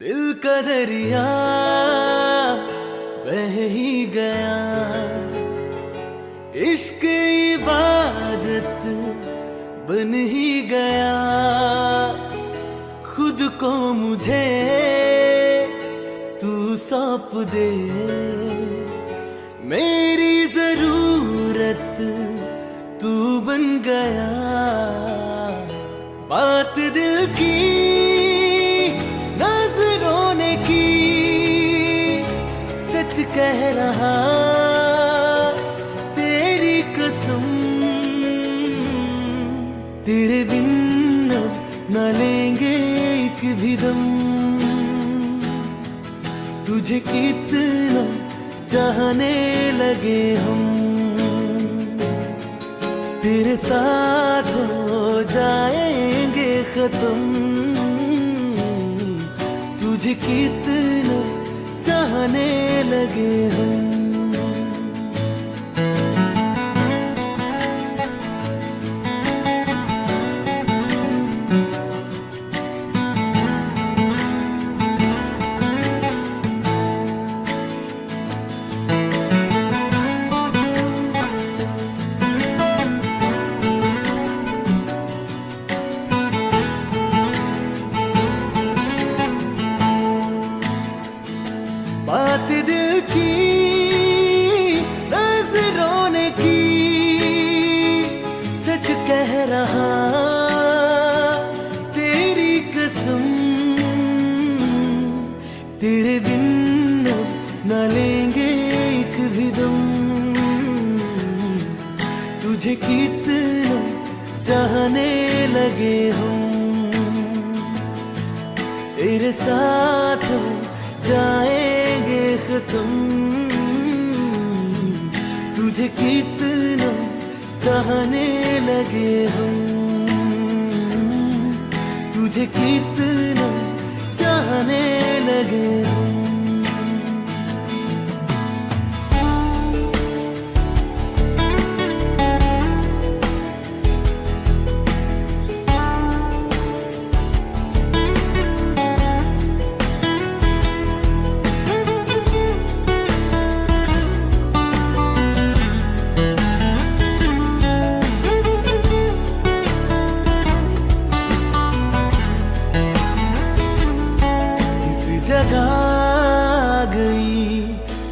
दिल का दरिया बह ही गया, इश्क इबादत बन ही गया। खुद को मुझे तू सौंप दे, मेरी जरूरत तू बन गया। बात दिल की नजरों ने की, सच कह रहा तेरी कसम। तेरे बिन अब न लेंगे एक भी दम, तुझे कितना चाहने लगे हम। तेरे साथ हो जाएंगे खत्म, तुझे कितना चाहने लगे हम। बात दिल की नजरों ने की, सच कह रहा तेरी कसम। तेरे बिन अब न लेंगे एक भी दम, तुझे कितना चाहने लगे हम। तेरे साथ जाएंगे खत्म, तुझे कितना चाहने लगे हम। तुझे कितना चाहने लगे हम। जगा गई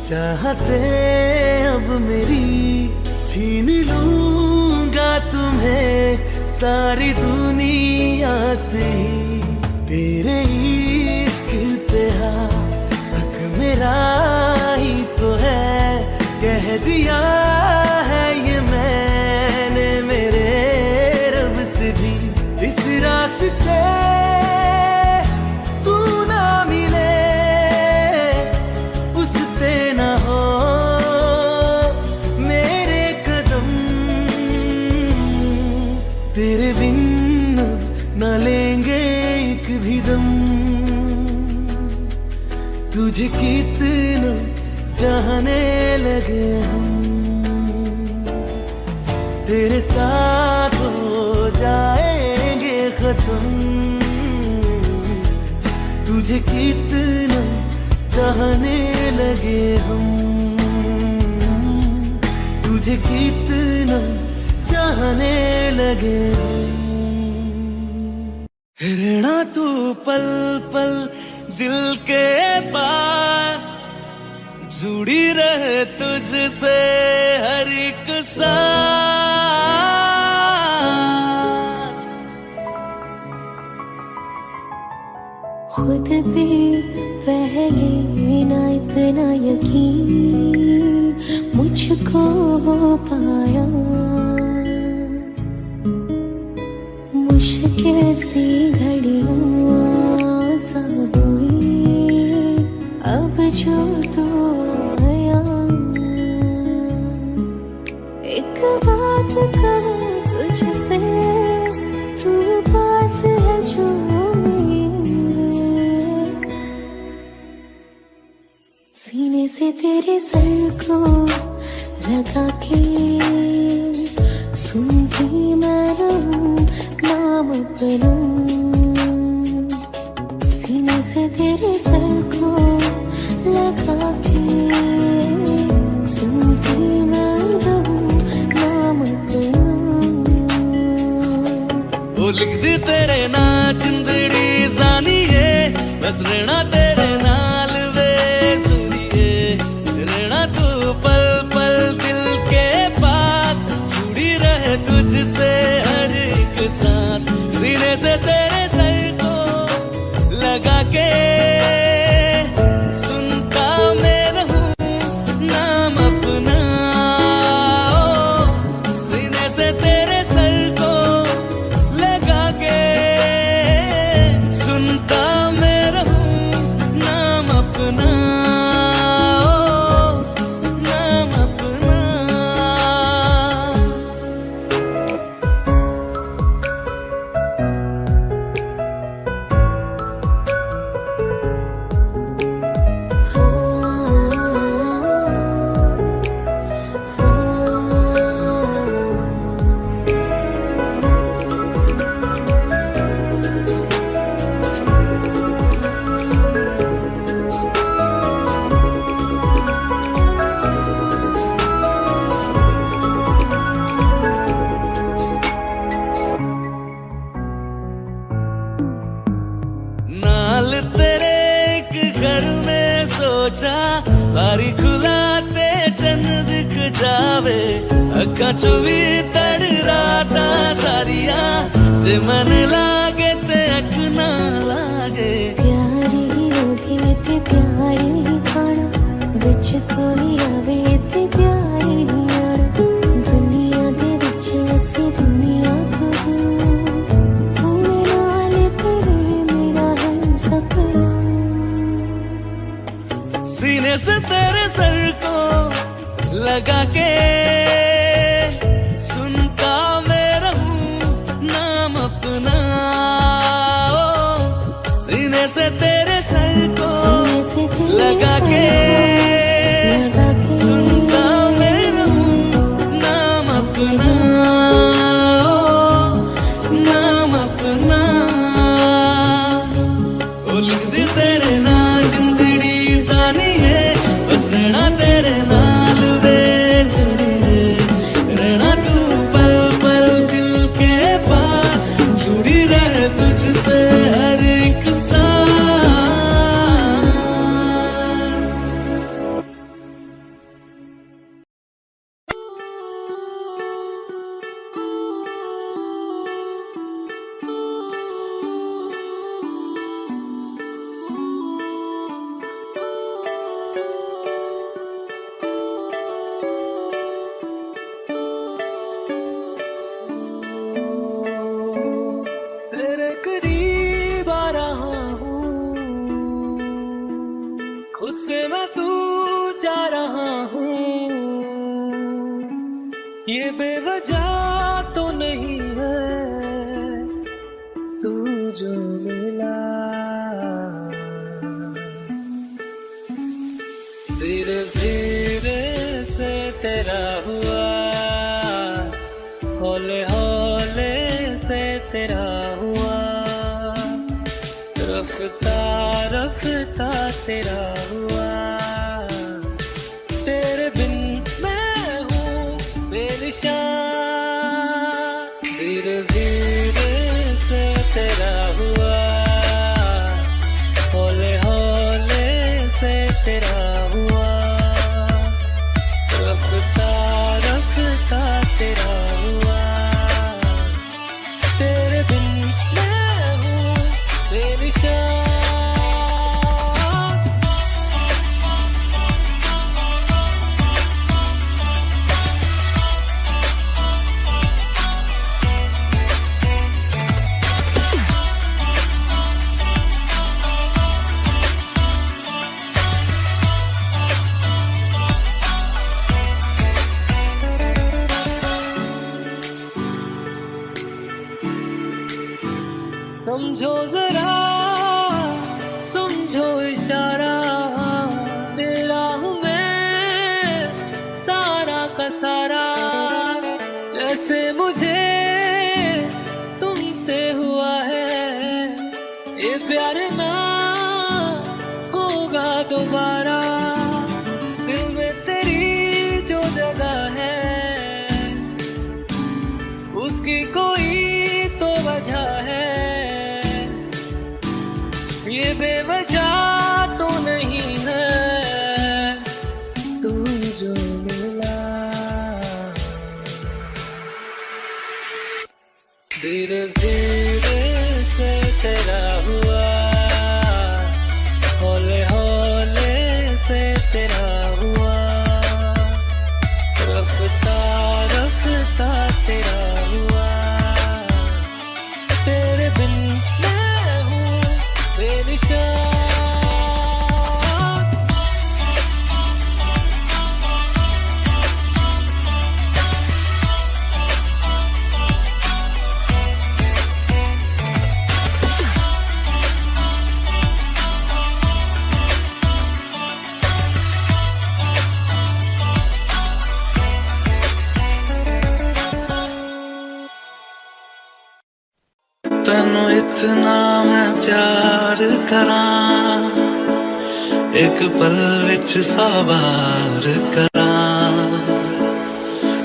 चाहते अब मेरी, छीन लूंगा तुम्हें सारी दुनिया से। तेरे इश्क पे हक मेरा ही तो है, कह दिया है ये मैंने मेरे रब से भी। इस रास्ते तेरे बिन अब न लेंगे एक भी दम, तुझे कितना चाहने लगे हम। तेरे साथ हो जाएंगे खत्म, तुझे कितना चाहने लगे हम। तुझे कितना चाहने लगे। रहना तू पल पल दिल के पास, जुड़ी रहे तुझसे हर एक सांस। खुद भी पहले ना इतना यकीन मुझको हो पाया, मुश्किल सी घड़ियां सा हुई अब जो तू आया। एक बात कहूं तुझसे, तू पास है जो मेरे, सीने से तेरे सर को लगा के सुनती मैं रहूं नाम अपना। सीने से तेरे सर को लगा के सुनती मैं रहूं नाम अपना। ओ लिख दी तेरे ना जिंदड़ी जानिए बस रहना तेरे नाल वे सुनिए रहना तू पल पल दिल के पास जुड़ी रहे तुझसे हर एक सांस सीने से तेरे सर को लगा के सुनता मैं रहूं नाम अपना। ओ, सीने से तेरे सर को लगा के सुनता मैं रहूं नाम अपना। ओ, नाम अपना। नाल तेरे एक घर में सोचा बारी खुलाते चंद दिख जावे अखा चो भी तड़ राता सारिया जे मन लागे ते अख ना लागे। प्यारी होगी ते प्यारी खाना विच कोई आवे ते प्यारी आना दुनिया दे विच असी दुनिया तो दूर होने नाल तेरे मेरा है सपना। सीने से तेरे सर को लगा के सुनता मैं रहूं नाम अपना। ओ, सीने से तेरे सर को सीने से तेरे लगा सर के को लगा के सुनता मैं रहूं नाम अपना। ओ, नाम अपना। ओ लिख दी तेरे नाल जिंदड़ी जानिए बस रहना तेरे नाल वे सुनिए रहना तू पल पल दिल के पास जुड़ी रहे तुझसे हर एक सांस। तेरे करीब आ रहा हूँ खुद से मैं दूर जा रहा हूँ ये बेवजह तो नहीं है तू जो मिला धीरे धीरे से तेरा हुआ हौले हौले से तेरा हुआ रफ्ता रफ्ता तेरा हुआ तेरे बिन मैं हूँ बेनिशान धीरे धीरे से तेरा हुआ हौले हौले से तेरा हुआ रफ्ता रफ्ता तेरा हुआ तेरे बिन मैं हूँ बेनिशान। ये बेवजह तो नहीं है तू जो मिला, धीरे धीरे से तेरा हुआ, हौले हौले से तेरा हुआ, रफ्ता रफ्ता तेरा हुआ, तेरे बिन मैं हूँ बेनिशान। तेनू इतना मैं प्यार करां, एक पल विच सवार करां,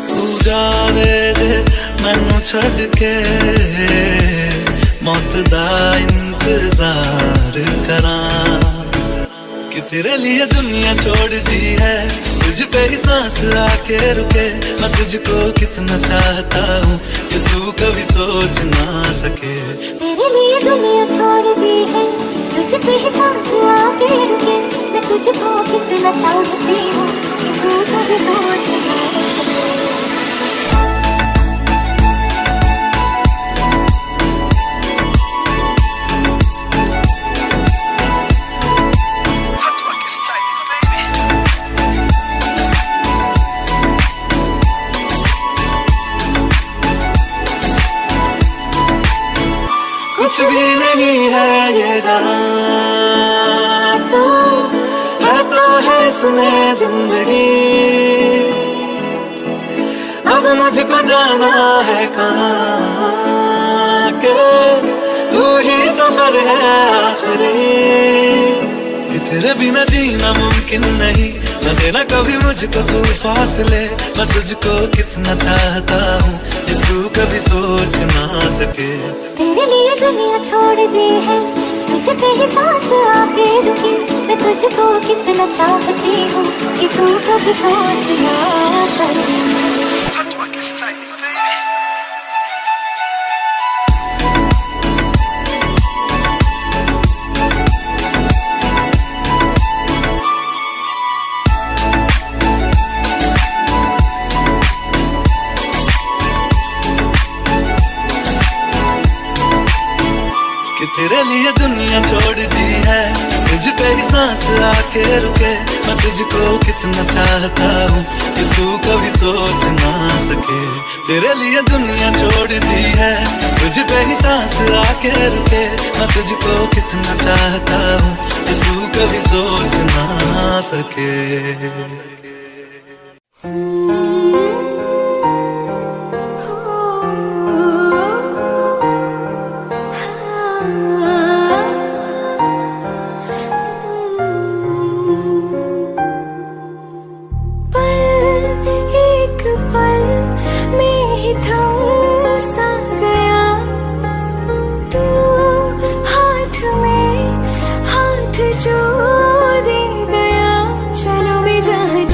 तू जावे जे मैनू छड़ के मौत दा इंतजार करां, कि तेरे लिए दुनिया छोड़ दी है, तुझ पे ही सांस आके रुके, मैं तुझको कितना चाहता हूँ कि तू कभी सोच ना सके। तेरे लिए दुनिया छोड़ दी है, तुझ पे ही सांस आके रुके, मैं तुझको कितना चाहती हूँ कि तू कभी सोच ना सके। कुछ भी नहीं है ये जहां, तू है तो है सुने जिंदगी, अब मुझको जाना है कहाँ के तू ही सफर है आखिरी, कि तेरे बिना जीना मुमकिन नहीं, न देना कभी मुझको तू फासले, मैं तुझको कितना चाहता हूँ कि तू कभी सोच ना सके। तेरे लिए दुनिया छोड़ दी है, तुझ पे ही सांस आके रुकी, मैं तुझको कितना चाहती हूँ कि तू कभी सोच ना सके। तेरे लिए दुनिया छोड़ दी है, तुझ पे ही सांस आके रुके, मैं तुझको कितना चाहता हूँ कि तू कभी सोच ना सके। तेरे लिए दुनिया छोड़ दी है, तुझ पे ही सांस आके रुके, मैं तुझको कितना चाहता हूँ कि तू कभी सोच ना सके। जो दे गया चलो भी जहाँ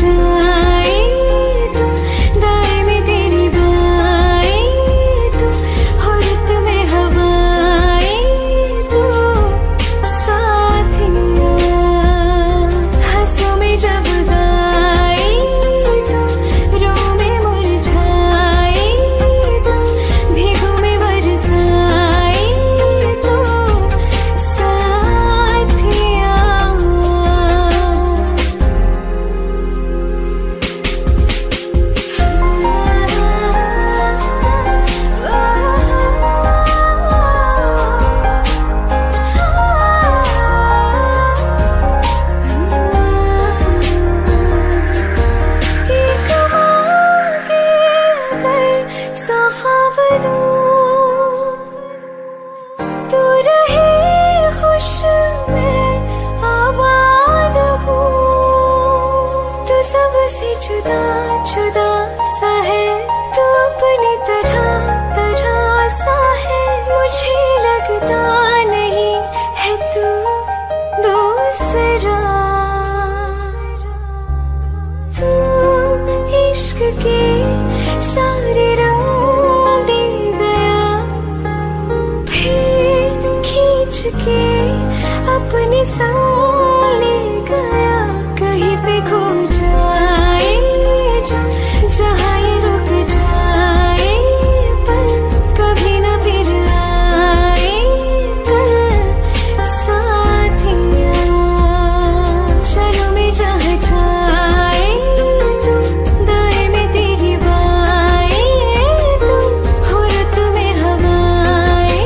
संग ले गया, कहीं पे खो जाए जो, जहाँ ये रुक जाए पर कभी न फिर आए कल साथिया। चलो मैं जहाँ जाए तू, दाएं में तेरी बाएं तू, हो रत में हवाएं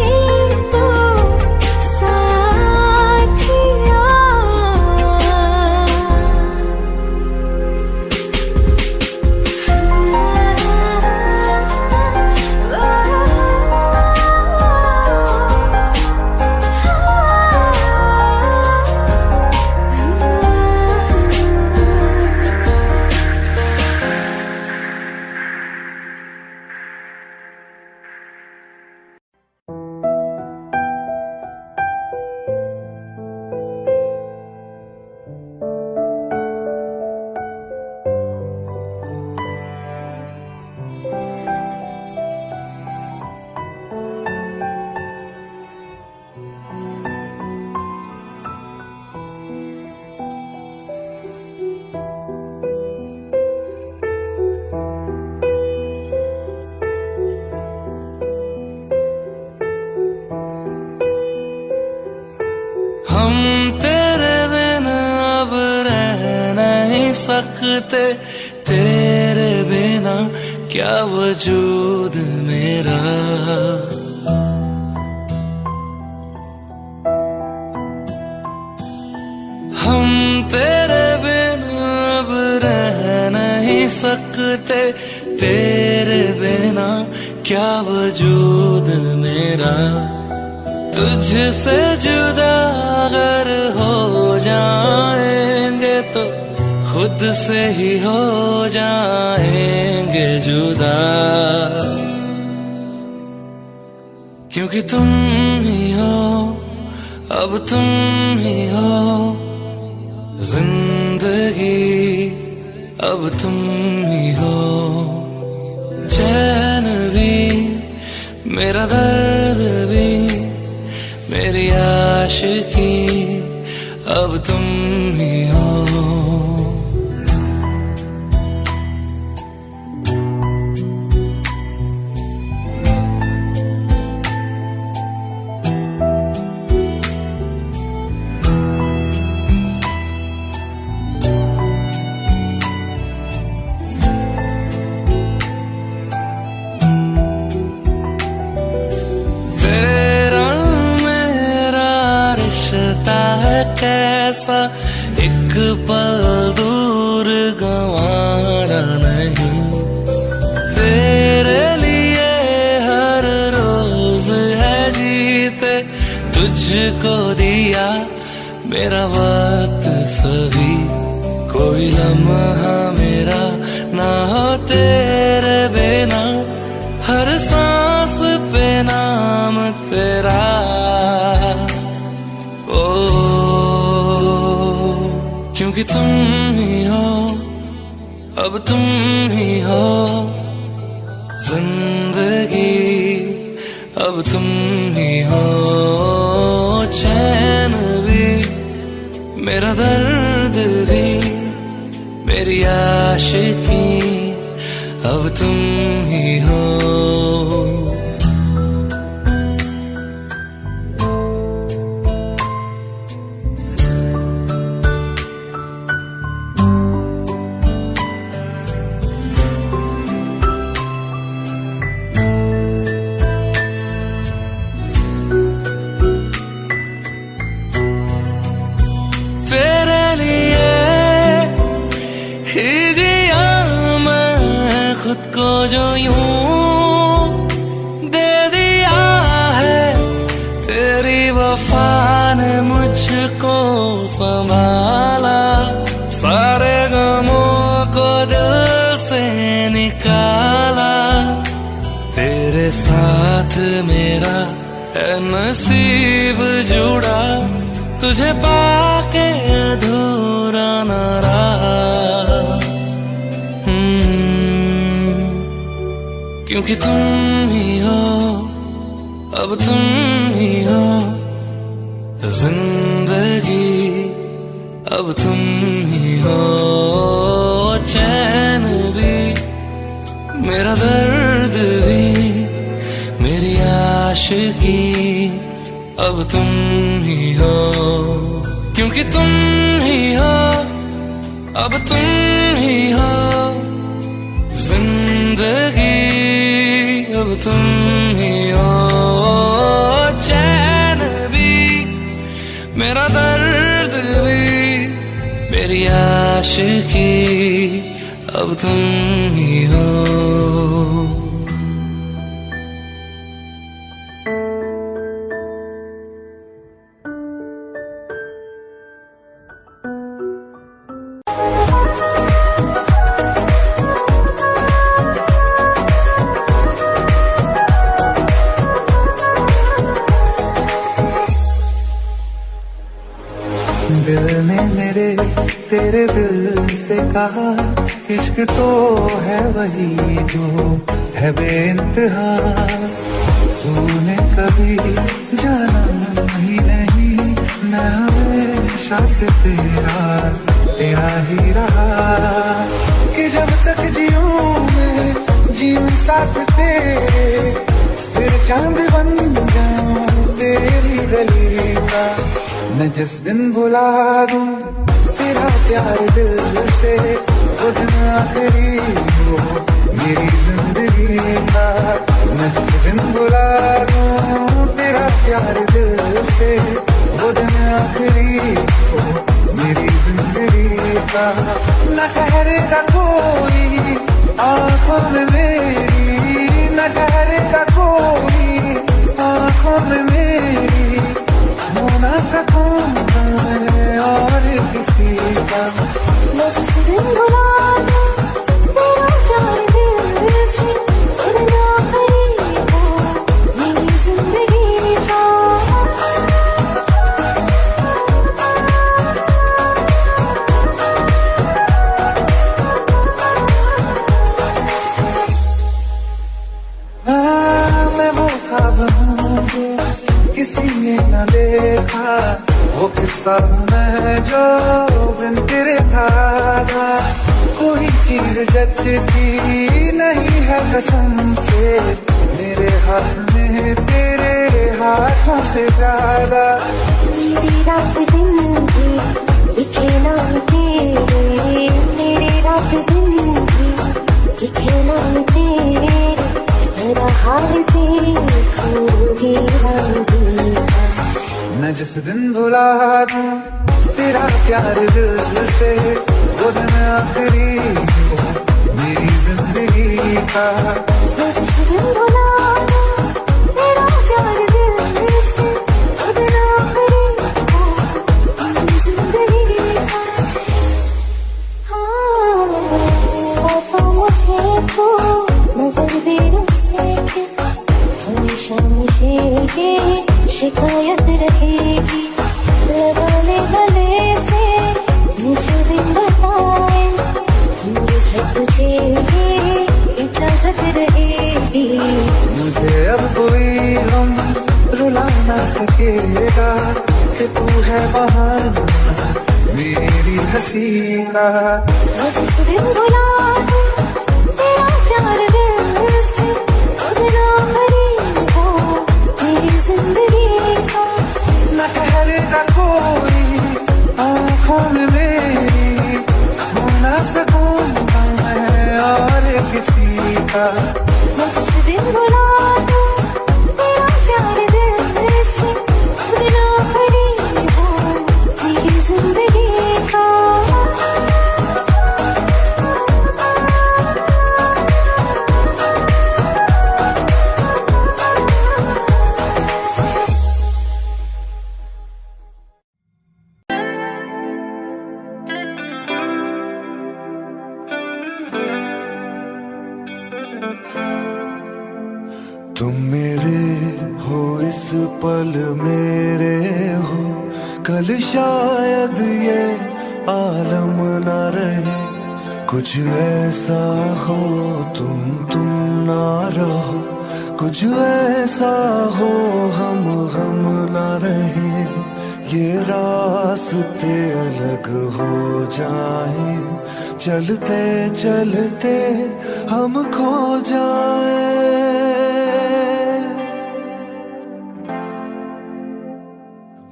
तो साथिया। हम तेरे बिना अब रह नहीं सकते, तेरे बिना क्या वजूद मेरा। हम तेरे बिना अब रह नहीं सकते, तेरे बिना क्या वजूद मेरा। तुझसे जुदा अगर हो जाएंगे तो खुद से ही हो जाएंगे जुदा, क्योंकि तुम ही हो, अब तुम ही हो जिंदगी, अब तुम ही हो। चैन भी मेरा दर्द भी मेरी आशिकी, अब तुम ही हो। कैसा एक पल दूर गंवारा नहीं, तेरे लिए हर रोज है जीते, तुझको दिया मेरा वक्त सभी, कोई लम्हा मेरा ना हो तेरे बिना, हर सांस पे नाम तेरा। क्योंकि तुम ही हो, अब तुम ही हो जिंदगी, अब तुम ही हो। चैन भी मेरा दर्द भी मेरी आशिकी, अब तुम ही हो। खुद को जो यूं दे दिया है, तेरी वफा ने मुझको संभाला, सारे गमों को दिल से निकाला। तेरे साथ मेरा है नसीब जुड़ा, तुझे पाके अधूरा न रहा। क्योंकि तुम ही हो, अब तुम ही हो जिंदगी। जिंदगी अब तुम ही हो, चैन भी मेरा दर्द भी मेरी आशिकी अब तुम ही हो, क्योंकि तुम ही हो, अब तुम ही हो जिंदगी अब तुम ही हो, चैन भी मेरा दर्द भी मेरी आशिकी अब तुम ही हो। दिल ने मेरे तेरे दिल से कहा इश्क तो है वही जो है बेइंतहा, तूने कभी जाना ही नहीं, मैं हमेशा से तेरा ही रहा, कि जब तक जीऊं मैं जीऊं साथ तेरे, फिर चांद बन जाऊं तेरी गली का, मैं जिस दिन भुला दूं तेरा प्यार दिल से, वो दिन आखिरी हो मेरी जिंदगी का, मैं जिस दिन भुला दूं तेरा प्यार दिल से, वो दिन आखिरी हो मेरी जिंदगी का, न ठहरेगा कोई आंखों में मेरी, न ठहरेगा कोई आंखों में मेरी, ना सकूंगा मैं और किसी का, मैं जिस दिन भुला दूं तेरा प्यार दिल से, वो दिन आखिरी हो मेरी जिंदगी का। मैं वो ख्वाब हूँ किसी ने न देखा, वो किस्सा मैं जो बिन तेरे था, कोई चीज जचती नहीं है कसम से, मेरे हाथ में तेरे हाथों से ज्यादा, मेरी रात दिन भी दिखे नाम तेरे, मेरी रात दिन भी दिखे नाम तेरे, जरा हाल देखूंगी मैं जिस दिन भुला दूं तेरा प्यार दिल से, वो दिन आखिरी हो मेरी जिंदगी का, मैं जिस दिन भुला दूं तेरा प्यार दिल से, वो दिन आखिरी हो मेरी जिंदगी का। हाँ तो मुझे तो मगर देर से हमेशा मुझे ये शिकायत रहेगी, लगा ले गले से मुझे दिन बताए, दूर है तुझे ये इजाजत रहेगी, मुझे अब कोई गम रुला ना सकेगा, कि तू है बहाना मेरी हंसी का, मैं जिस दिन भुला दूं तेरा प्यार दिल से, वो दिन आखिरी हो मेरी जिंदगी का, न ठहरेगा कोई आंखों में मेरी, हो ना सकूंगा मैं और किसी का, मैं जिस दिन भुला दूं तेरा प्यार दिल से, वो दिन आखिरी हो मेरी जिंदगी का। तुम मेरे हो इस पल मेरे हो, कल शायद ये आलम ना रहे, कुछ ऐसा हो तुम ना रहो, कुछ ऐसा हो हम ना रहे, ये रास्ते अलग हो जाए, चलते चलते हम खो जाए।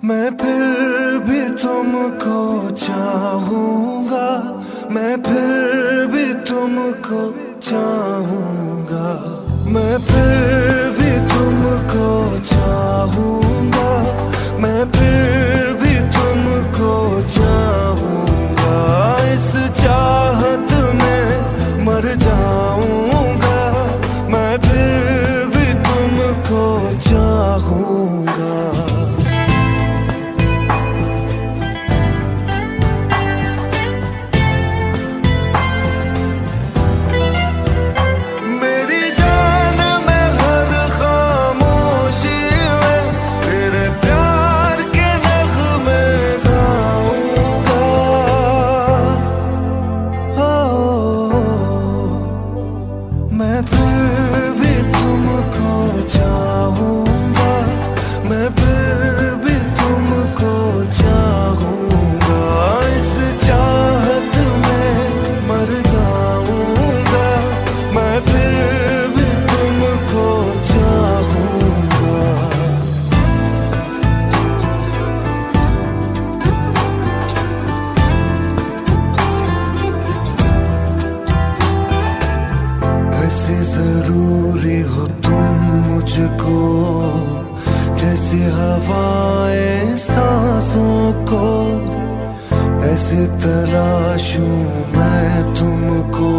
मैं फिर भी तुमको चाहूंगा, मैं फिर भी तुमको चाहूंगा, मैं फिर भी तुमको चाहूंगा, मैं फिर भी तुमको चाहूंगा। इस चाहत में मर जाऊंगा, मैं फिर भी तुमको चाहूंगा। ऐसे जरूरी हो तुम मुझको, जैसे हवाएं सांसों को, ऐसे तलाशूं मैं तुमको,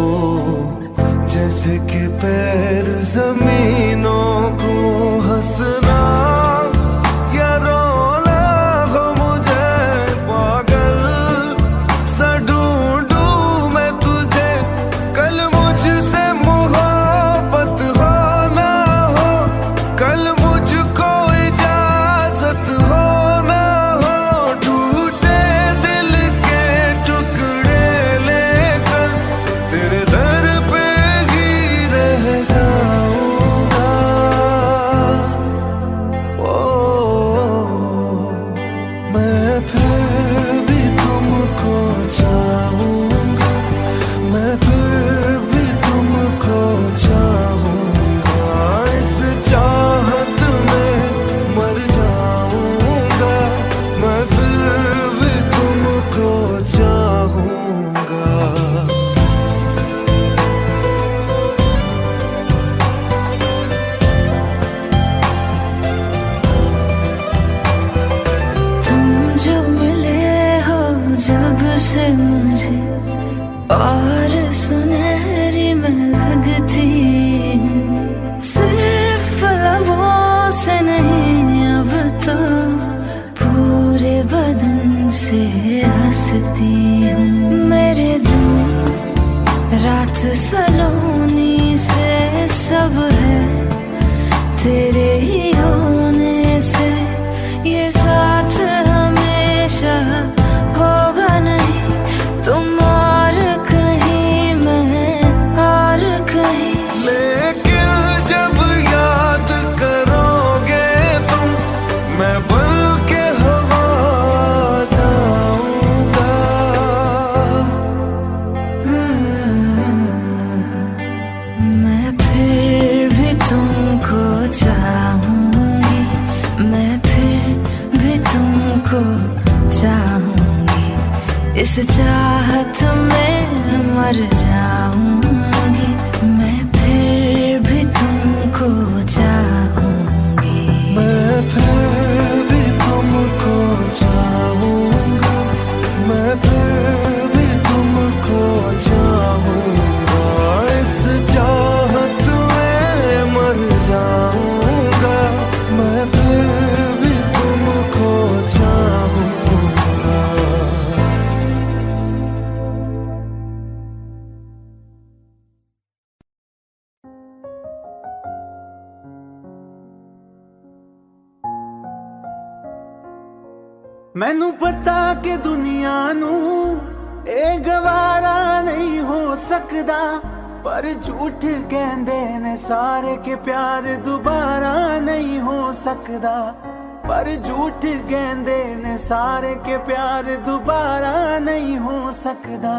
जैसे कि पैर जमीनों को। हंसना या रोना हो मुझे पागल सा ढूंढूं मैं तुझे, कल मुझसे मोहब्बत हो ना हो, कल मुझको इजाजत हो ना हो। टूटे दिल के टुकड़े लेकर तेरे दर पे ही रह जाऊंगा। ओ मैं फिर भी तुमको चाहूंगा, मैं फिर भी तुमको चाहूंगा। इस चाहत में मर जाऊंगा, मैं फिर भी तुमको चाहूंगा। तुम जो मिले हो जब से मुझे, और सुनहरी मैं लगती हूँ। सिर्फ लबों से नहीं अब तो पूरे बदन से हंसती हूँ। मेरे दिन रात सलोनी से सब है तेरे ही होने से। ये साथ हमेशा होगा नहीं, तुम और कहीं मैं और कहीं। लेकिन जब याद करोगे तुम, मैं बन के हवा जाऊंगा। मैं फिर भी तुमको चाहूंगी, मैं फिर भी तुमको चाहूंगी। इस चाहत में मर जाऊंगी, मैं फिर भी तुमको चाहूंगी। मैं फिर भी तुमको चाहूंगा, मैं फिर भी तुमको चाहूंगा। इस चाहत में मर जाऊंगा, मैं फिर भी तुमको चाहूंगा। मैनू पता कि दुनिया नू ए गवारा नहीं हो सकदा, पर झूठ कहंदे ने सारे के प्यार दोबारा नहीं हो सकदा। पर झूठ गेंदे ने सारे के प्यार दोबारा नहीं हो सकदा।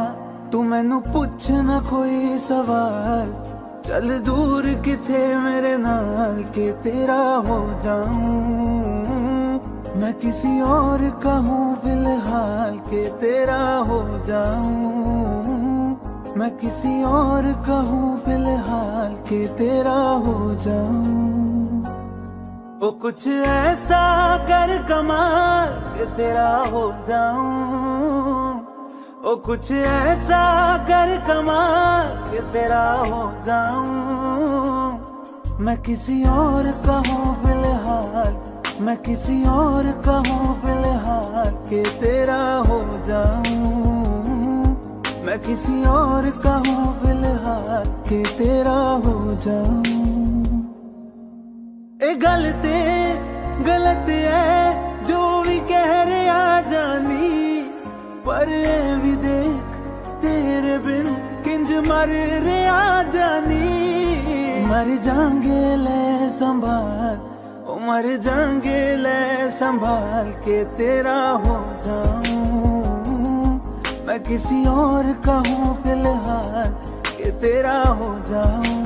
तू मैनू पुछ ना कोई सवाल, चल दूर किथे मेरे नाल के तेरा हो जाऊं। मैं किसी और का हूँ फिलहाल के तेरा हो जाऊं। मैं किसी और का हूँ फिलहाल के तेरा हो जाऊं। ओ कुछ ऐसा कर कमाल के तेरा हो जाऊं। ओ कुछ ऐसा कर कमाल के तेरा हो जाऊं। मैं किसी और का हूँ फिलहाल, मैं किसी और का हूँ फिलहाल के तेरा हो जाऊं। मैं किसी और का हूँ फिलहाल के तेरा हो जाऊं। ए गलत है जो भी कह रहे आ जानी, पर ए भी देख तेरे बिन किंज मर रहे आ जानी। मर जाएंगे ले संभाल, ओ मर जाएंगे ले संभाल के तेरा हो जाऊं। मैं किसी और का हूँ फिलहाल के तेरा हो जाऊं।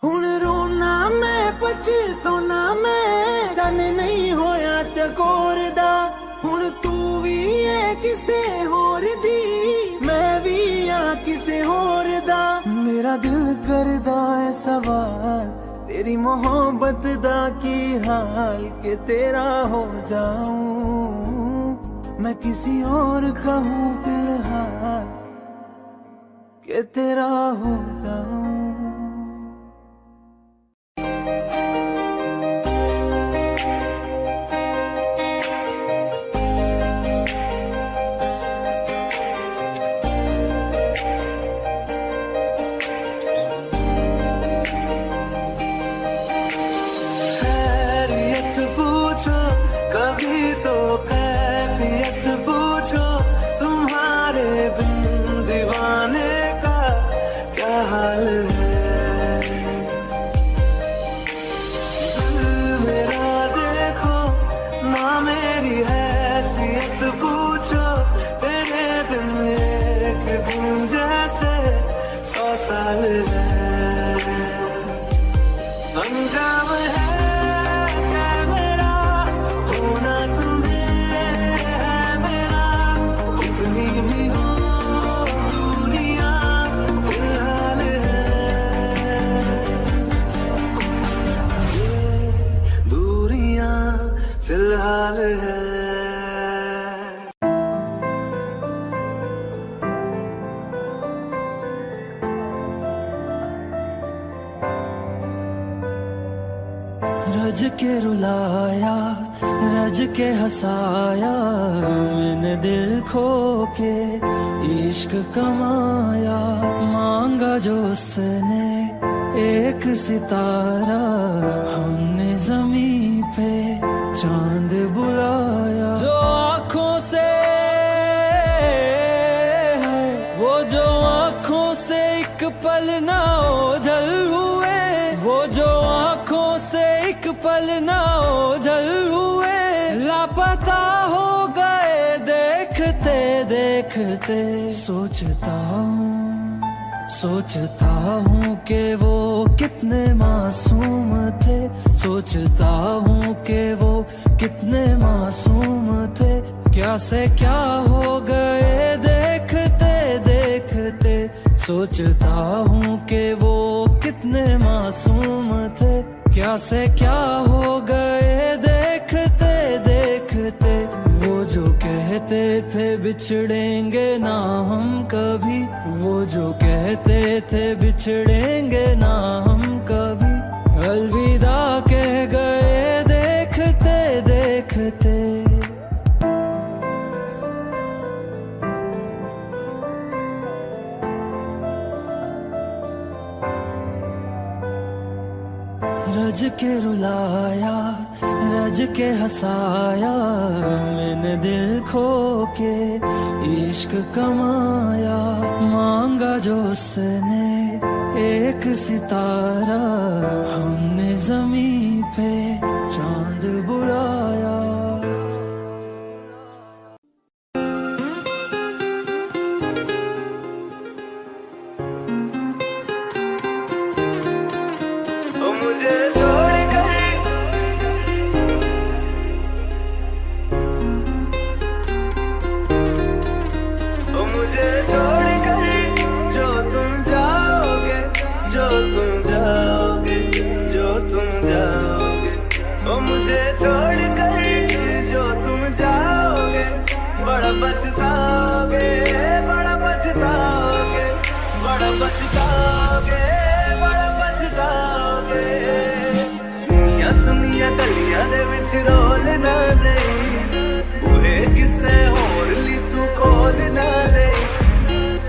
हुण रोना मैं पछताना मैं, चन नहीं होया चकोर दा। हुण तू भी है किसे होर दी, मैं भी आ किसे होर दा। मेरा दिल करदा है सवाल, तेरी मोहब्बत दा की हाल के तेरा हो जाऊं। मैं किसी और का हूँ फिलहाल के तेरा हो जाऊं। कभी तो कैफियत पूछो, तुम्हारे बिन दीवाने का क्या हाल है। दिल मेरा देखो ना मेरी हैसियत पूछो, तेरे बिन एक दिन जैसे 100 साल है। अंजाम है फिलहाल है। रज के रुलाया, रज के हंसाया, मैंने दिल खो के इश्क कमाया। मांगा जो उसने एक सितारा, हमने जमीन पे चांद बुलाया। जो आँखों से वो जो आँखों से एक पल ना ओझल हुए, वो जो आँखों से एक पल ना ओझल हुए। लापता हो गए देखते देखते। सोचता हूँ कि वो कितने मासूम थे, सोचता हूँ कि वो कितने मासूम थे। क्या से क्या हो गए देखते देखते। सोचता हूँ कि वो कितने मासूम थे, क्या से क्या हो गए देखते देखते। वो जो कहते थे बिछड़ेंगे ना हम कभी, वो जो कहते थे बिछड़ेंगे ना हम कभी। अलविदा कह गए देखते देखते। रज के रुलाया, रज के हंसाया, मैंने दिल खो के इश्क कमाया। मांगा जो उसने एक सितारा, हमने जमीन पे चांद बुलाया। मुझे छोड़ कर मुझे छोड़ कर जो तुम जाओगे, जो तुम जाओगे, जो तुम जाओगे। ओ मुझे छोड़ कर जो तुम जाओगे, बड़ा पछताओगे, बड़ा पछताओगे, बड़ा पछताओगे, बड़ा पछताओगे। सुनिया सुनिया गलियां दे विच रोल ना दे, बूहे किसे होर ली तू खोल ना दे।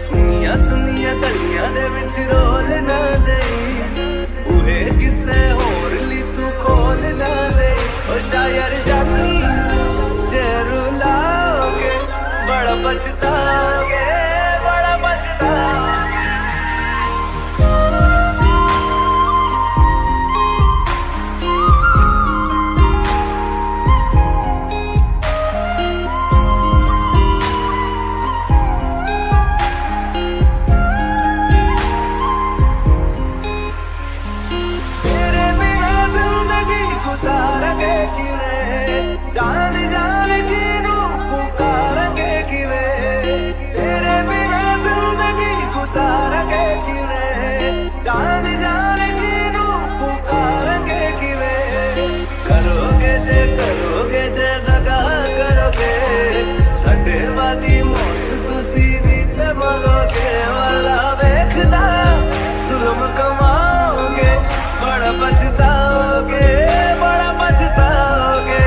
सुनिया सुनिया गलियां दे विच रोल ना दे, बूहे किसे होर ली तू खोल ना दे। ओ शायर जानी जे रुलाओगे, बड़ा पछताओगे, बड़ा पछताओगे। जान जान किनू पुकारेंगे किवें, तेरे बिना जिंदगी गुजारेंगे किवें। जान जान किनू पुकारेंगे किवें। करोगे जे दगा करोगे, साडे वादी मौत तुसी भी ते मरोगे। वाला वेखदा जुल्म कमाओगे, बड़ा पछताओगे, बड़ा पछताओगे।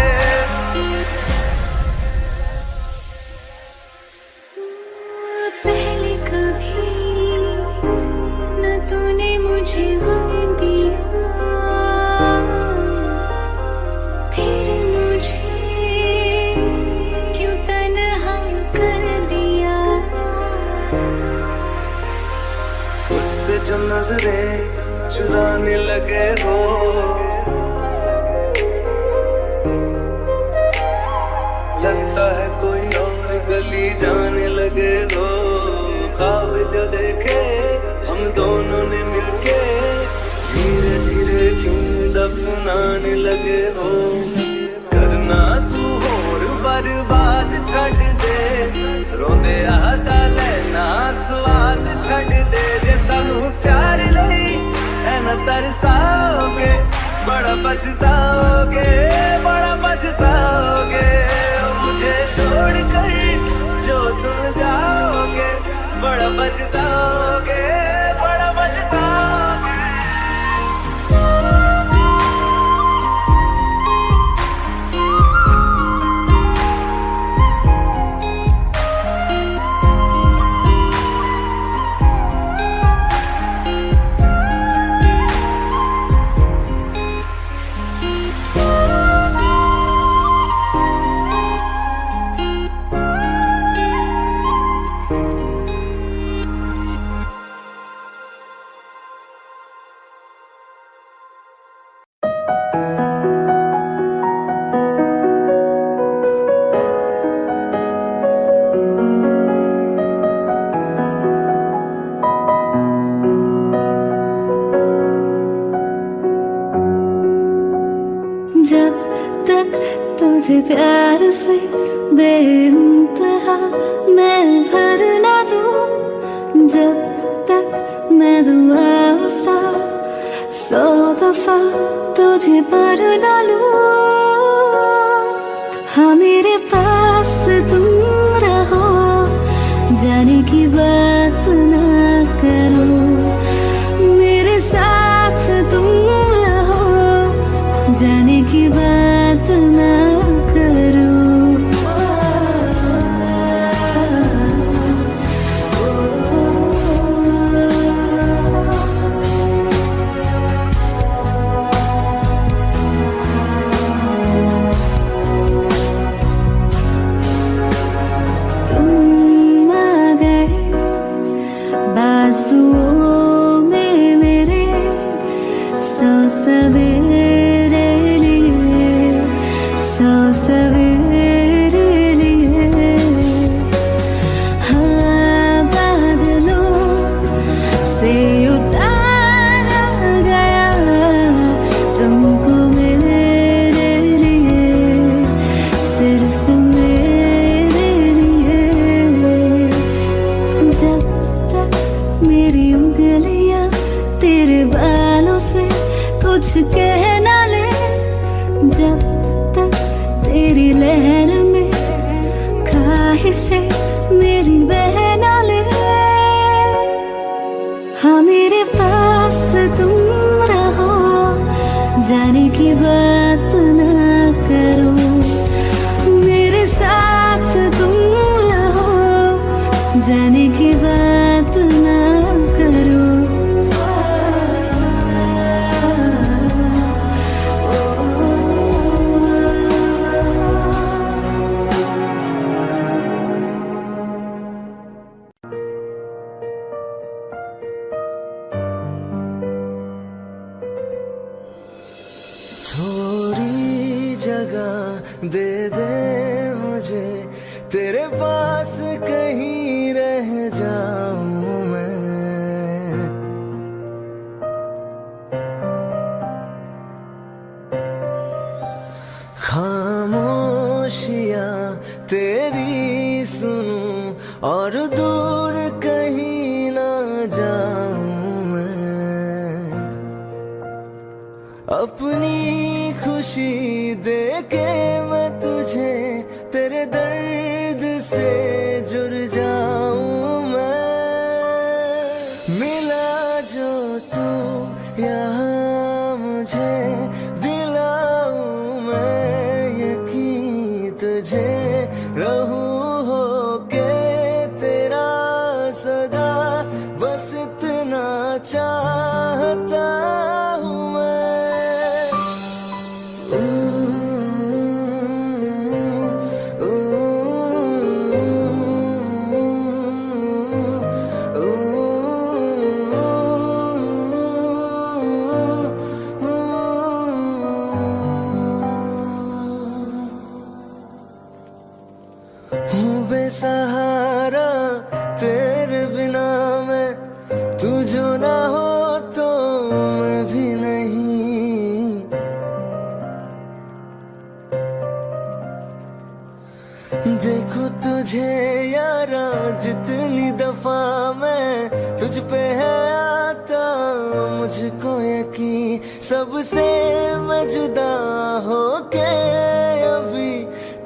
पहले कभी न तूने मुझे गम दिया, फिर मुझे क्यों तन्हा कर दिया। मुझसे जो नजरें चुराने लगे हो, लगता है कोई और गली जाने लगे हो। ख्वाब जो देखे हम दोनों ने मिलके, धीरे धीरे क्यों दफनाने लगे हो। करना तू होर बर्बाद छड़ दे, रोंदे आता लेना स्वाद छड़ दे। जे सानू प्यार लई ऐना तरसाओगे, बड़ा पछताओगे, बड़ा पछताओगे। मुझे छोड़ कर जो तुम जाओगे, बड़ा पछताओगे, बड़ा पछताओगे। जब तक तुझे प्यार से बेइंतहा मैं भर ना दूं, जब तक मैं दुआ सा 100 दफा तुझे पर डालूं। हाँ मेरे पास तुम रहो, जाने की बात ना करो। मेरे साथ तुम रहो, जाने की बात ना करो। जब तक मेरी उंगलियां तेरे बालों से कुछ कह ना ले, जब तक तेरी लहर में ख्वाहिशें मेरी बह ना ले। हाँ मेरे पास तुम रहो, जाने की बात ना करो, मेरे साथ तुम रहो, जाने की बात ना करो। थोड़ी जगह दे दे मुझे, तेरे पास कहीं रह जाऊं मैं। खामोशियां तेरी सुनूं और दूर कहीं ना जाऊं मैं। अपनी खुशी दे के मैं तुझे तेरे दर्द से जुड़ जाऊं मैं। मिला जो तू यहाँ मुझे, दिलाऊं मैं यकीन तुझे, रहूं होके तेरा सदा, बस इतना चाहता हूँ मैं। हूँ बेसहारा तेरे बिना मैं, तू जो ना हो तो मैं भी नहीं। देखो तुझे यारा जितनी दफा मैं तुझ पे है आता, मुझको यकीन सबसे मैं जुदा होके अभी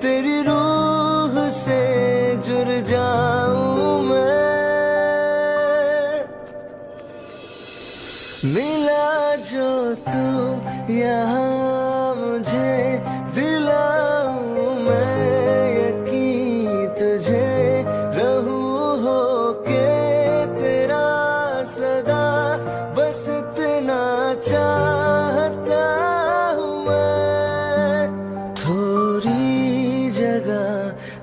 तेरी रूह से जुड़ जाऊं मैं। मिला जो तू यहाँ मुझे, दिलाऊं मैं यकीन तुझे, रहूं होके तेरा सदा, बस इतना चाहता हूँ मैं। थोड़ी जगह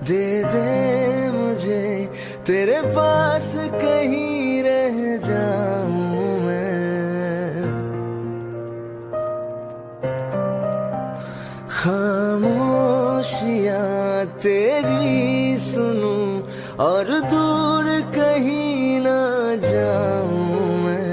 दे दे मुझे, तेरे पास कहीं रह जाऊं मैं। खामोशियां तेरी सुनूं और दूर कहीं ना जाऊं मैं।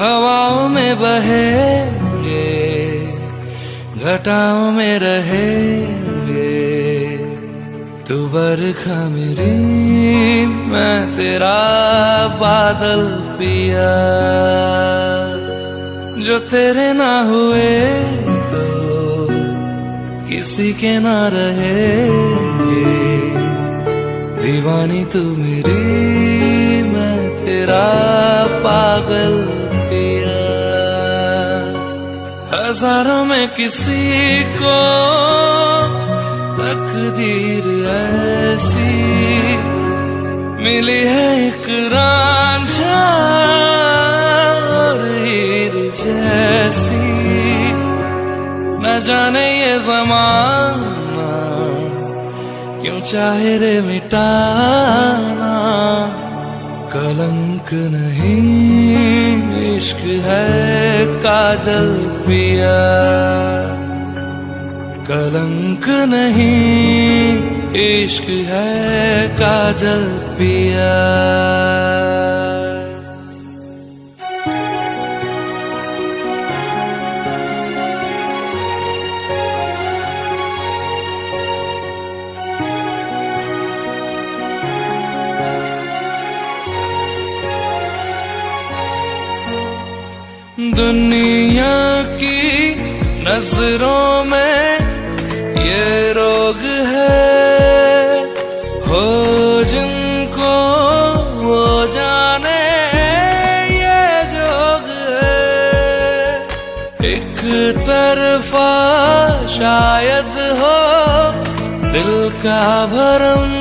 हवाओं में बहेंगे, घटाओं में रहेंगे, तू बरखा मेरी, मैं तेरा बादल पिया। जो तेरे ना हुए तो किसी के ना रहेंगे, दीवानी तू मेरी, मैं तेरा पागल पिया। हजारों में किसी को तकदीर ऐसी मिली है, एक रांझा और हीर जैसी। न जाने ये ज़माना क्यों चाहे रे मिटाना, कलंक नहीं इश्क है काजल पिया। कलंक नहीं इश्क है काजल पिया। दुनिया की नजरों में ये रोग है, हो जिनको वो जाने ये जोग है। एक तरफा शायद हो दिल का भरम,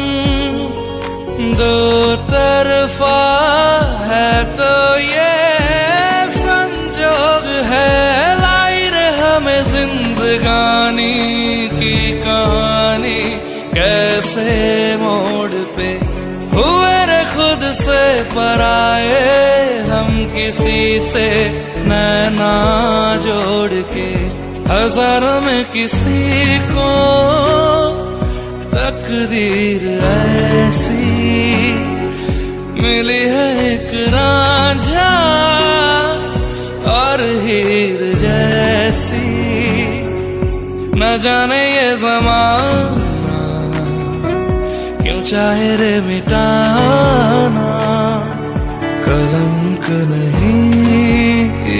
दो तरफा है तो ये है। लाई रे हमें जिंदगानी की कहानी, कैसे मोड़ पे हुए रे खुद से पराए, हम किसी से नैना जोड़ के। हजारों में किसी को तकदीर ऐसी मिली है, एक रांझा और हीर जैसी। न जाने ये ज़माना क्यों चाहे रे मिटाना, कलंक नहीं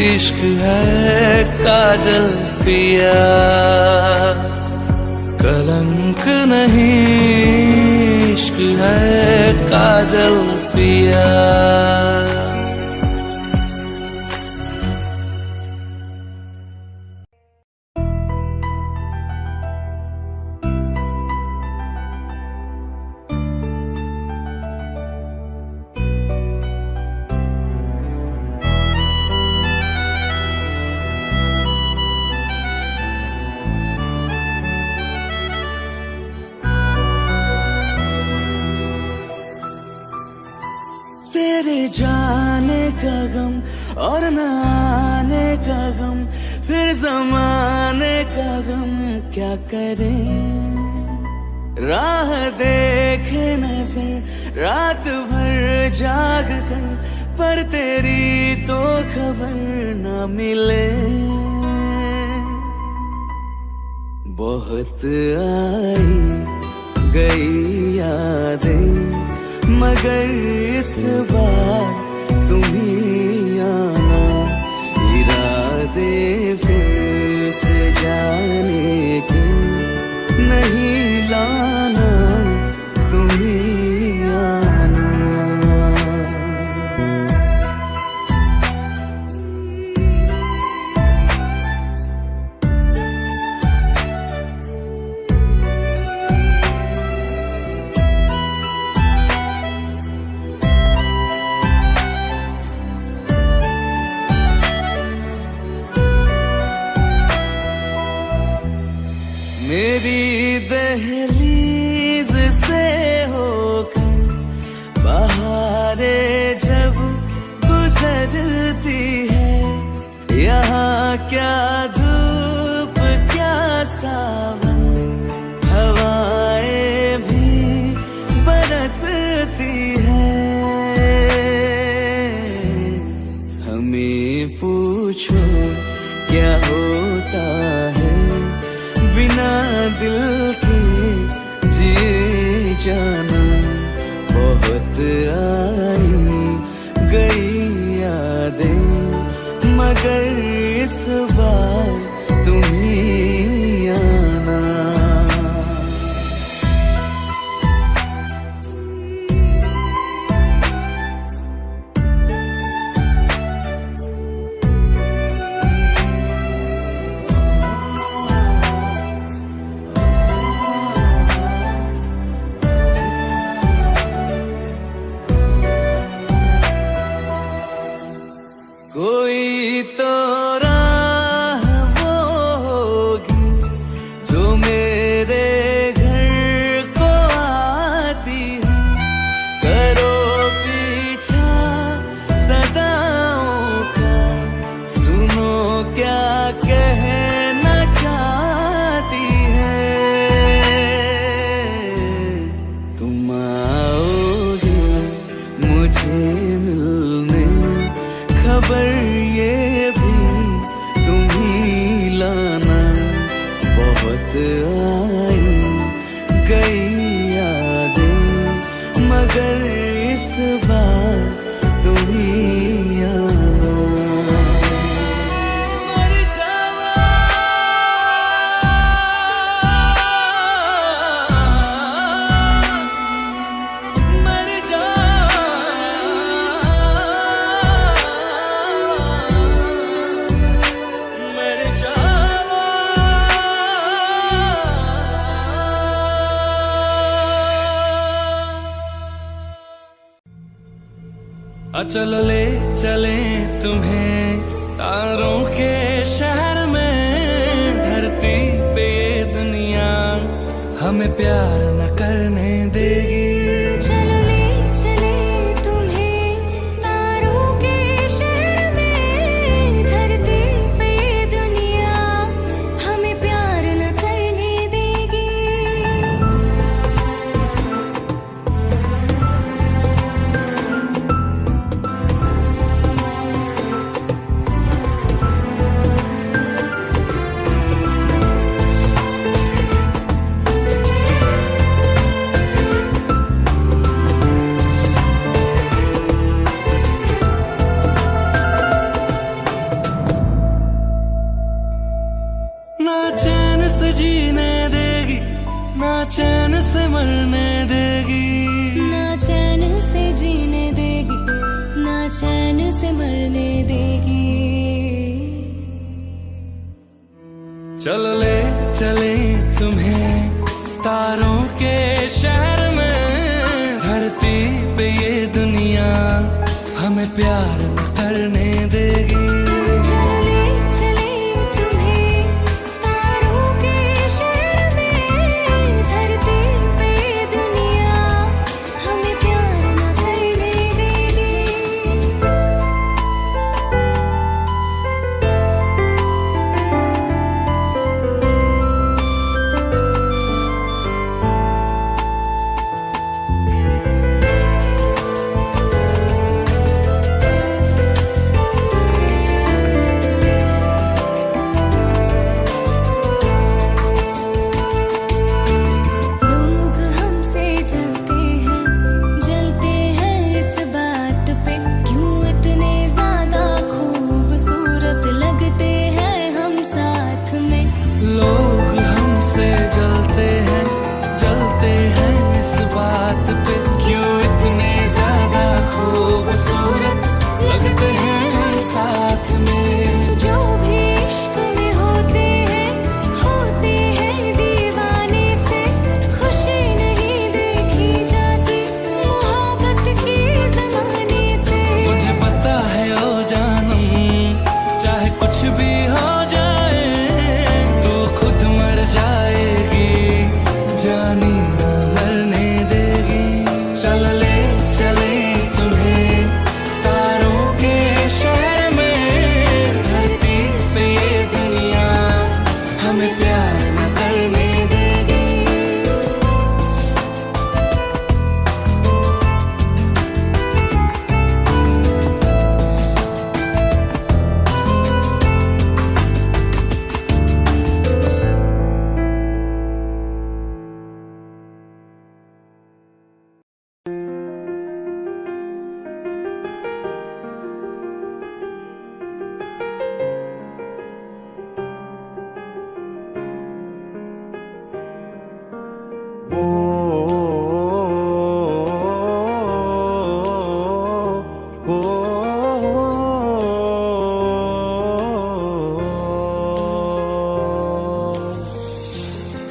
इश्क है काजल पिया। कलंक नहीं इश्क है काजल पिया। तेरे जाने का गम और न आने का गम, फिर जमाने का गम क्या करें। राह देखे नजर रात भर जाग कर, पर तेरी तो खबर न मिले। बहुत आई गई यादें, मगर इस बार तुम ही आना। इरादे फिर से जाने के नहीं लाना, तुम ही आना। मेरी दहलीज से होकर बहारें जब गुजरती है, यहाँ क्या धूप क्या सावन, हवाएं भी बरसती है। हमें पूछो क्या होता है बिना दिल के जिए जाना। बहुत आई गई यादें मगर इस बार तुम ही आना। कोई तो राह वो होगी जो मेरे घर को आती है। करो पीछा सदाओं का, सुनो क्या कहना चाहती है। तुम आओगे मुझे मिलने, खबर ये भी तुम ही लाना। बहुत आई गई यादें मगर इस बार तुम ही आना। मर जावा मर जा चलो ले चले तुम्हें तारों के शहर में। धरती पे ये दुनिया हमें प्यार न करने देगी। चलो ले चले तुम्हें तारों के शहर में। धरती पे दुनिया हमें प्यार न करने देगी। ना चैन से जीने देगी, ना चैन से मरने देगी। ना चैन से जीने देगी, ना चैन से मरने देगी। चलो ले चले तुम्हें तारों के शहर में। धरती पे ये दुनिया हमें प्यार न करने देगी। चलो ले चले तुम्हें तारों के शहर में। धरती पे दुनिया हमें प्यार न करने देगी।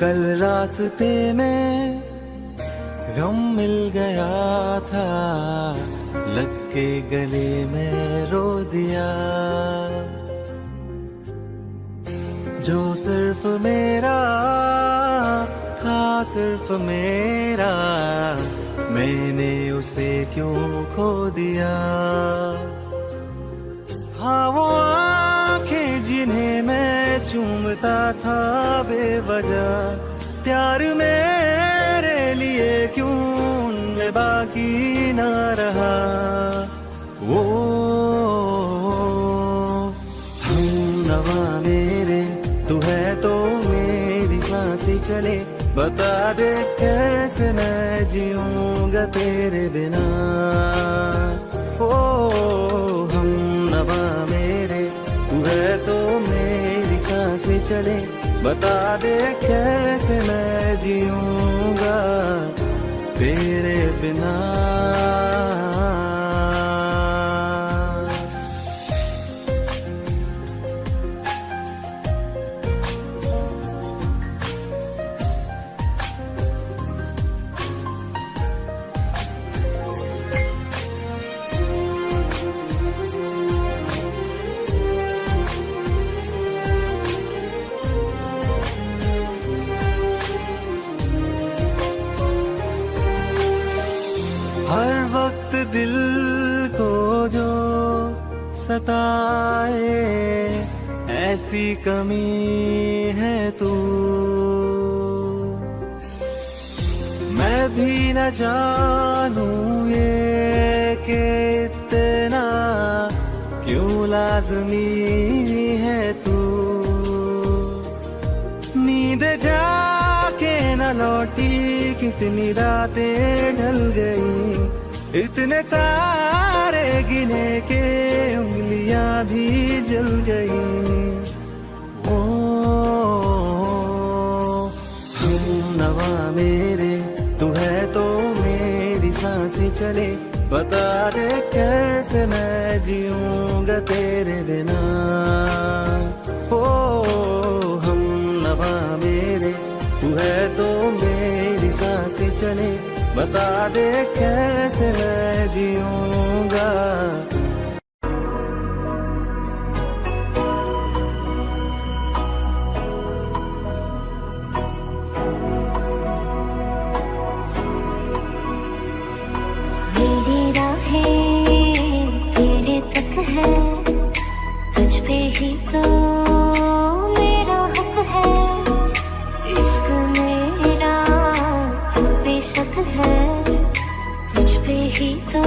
कल रास्ते में गम मिल गया था, लग के गले में रो दिया। जो सिर्फ मेरा था, सिर्फ मेरा, मैंने उसे क्यों खो दिया। हाँ वो आंखें जिन्हें मैं चूमता था बेवजह, प्यार मेरे लिए क्यों उनमें बाकी ना रहा। वो हमनवा मेरे, तू है तो मेरी सांसें चले, बता दे कैसे मैं जीऊंगा तेरे बिना। ओ हमनवा मेरे, तू है तो मेरी सांसें चले, बता दे कैसे मैं जीऊंगा तेरे बिना। हर वक्त दिल को जो सताए, ऐसी कमी है तू। मैं भी न जानूं ये कि इतना क्यों लाज़मी है तू। नींद जाके न लौटी, कितनी रातें ढल गई, इतने तारे गिने के उंगलियां भी जल गई। ओ हमनवा मेरे, तू है तो मेरी सांसें चले, बता दे कैसे मैं जीऊंगा तेरे बिना। ओ हमनवा मेरे, तू है तो मेरी सांसें चले, बता दे कैसे मैं जीऊंगा। मेरी राहें तेरे तक है, तुझ पे ही तो मेरा हक है। इश्क मेरा तो बेशक है, तुझ पे ही तो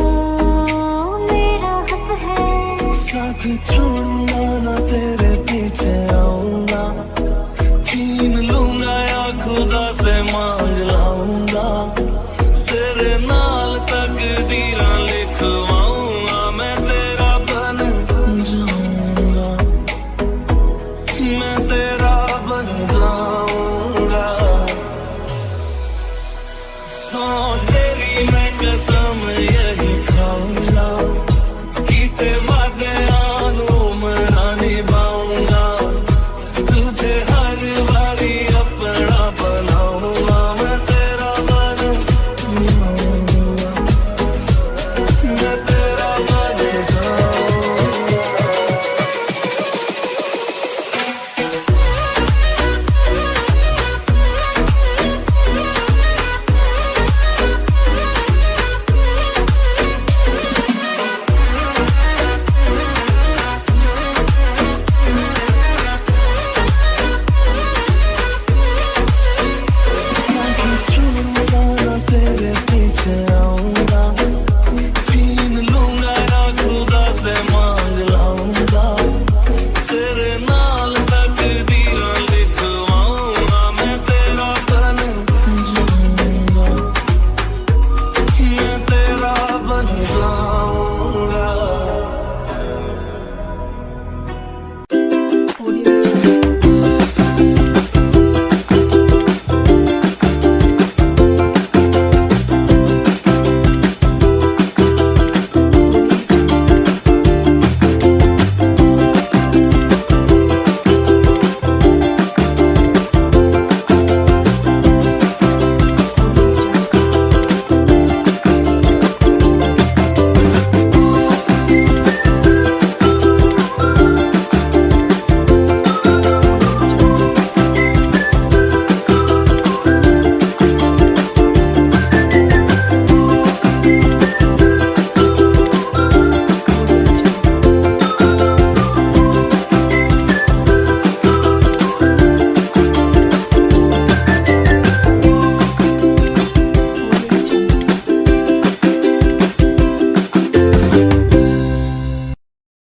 मेरा हक है। साथ छोड़ूंगा ना तेरे पीछे,